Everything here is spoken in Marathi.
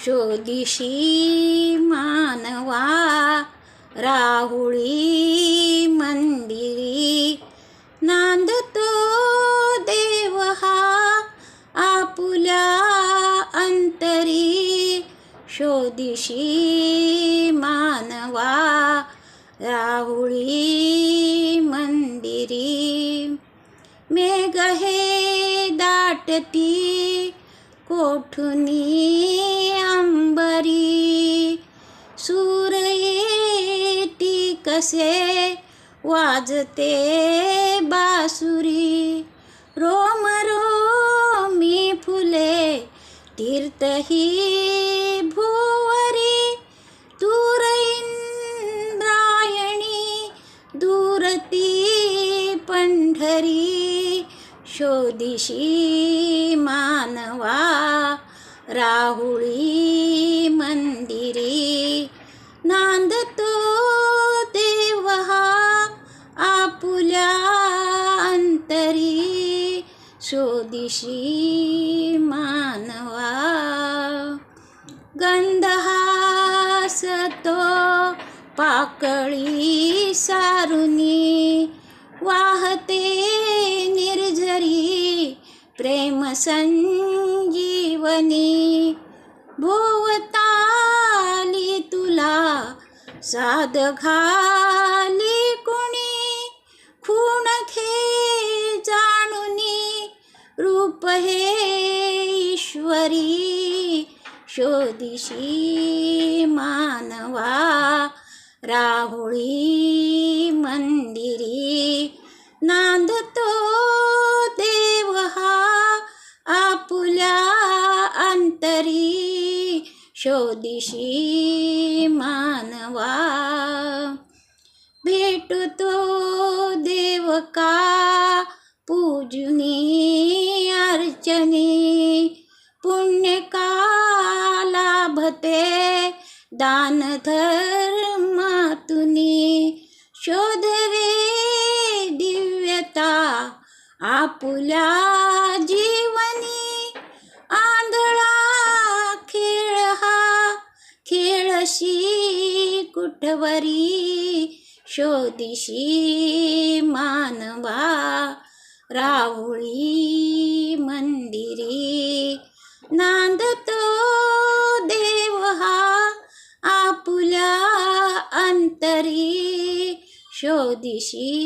शोधिशी मानवा राहुळी मंदिरी, नांदतो देव हा आपुल्या अंतरी. शोधिशी मानवा राहुळी मंदिरी. मेघ हे दाटती कोठुनी अंबरी, सूर येती कसे वाजते बासुरी. रोम रोमी फुले तीर्थही भुवरी, दूर इंद्रायणी दूरती पंढरी. शोधिशी मानवा राहुळी मंदिरी, नांदतो देव हा आपुल्या अंतरी. शोधिशी मानवा. गंध हासतो पाकळी सारुनी, वाहते निर्झरी प्रेम संजीवनी. भोवताली तुला साद घाली कुणी, खूण खे जाणुनी रूप हे ईश्वरी. शोधिशी मानवा राहुळी मंदिरी, नांदतो देव हा आपुल्या अंतरी. शोधिशी मानवा. भेटतो देव का पूजनी अर्चनी, पुण्य का लाभते दान धर्मातुनी. शोध रे दिव्यता आपुल्या जीवनी, आंधळा खेळ हा खेळशी कुठवरी. शोधिशी मानवा राहुळी मंदिरी, नांदतो देव हा आपुल्या अंतरी. शोधिशी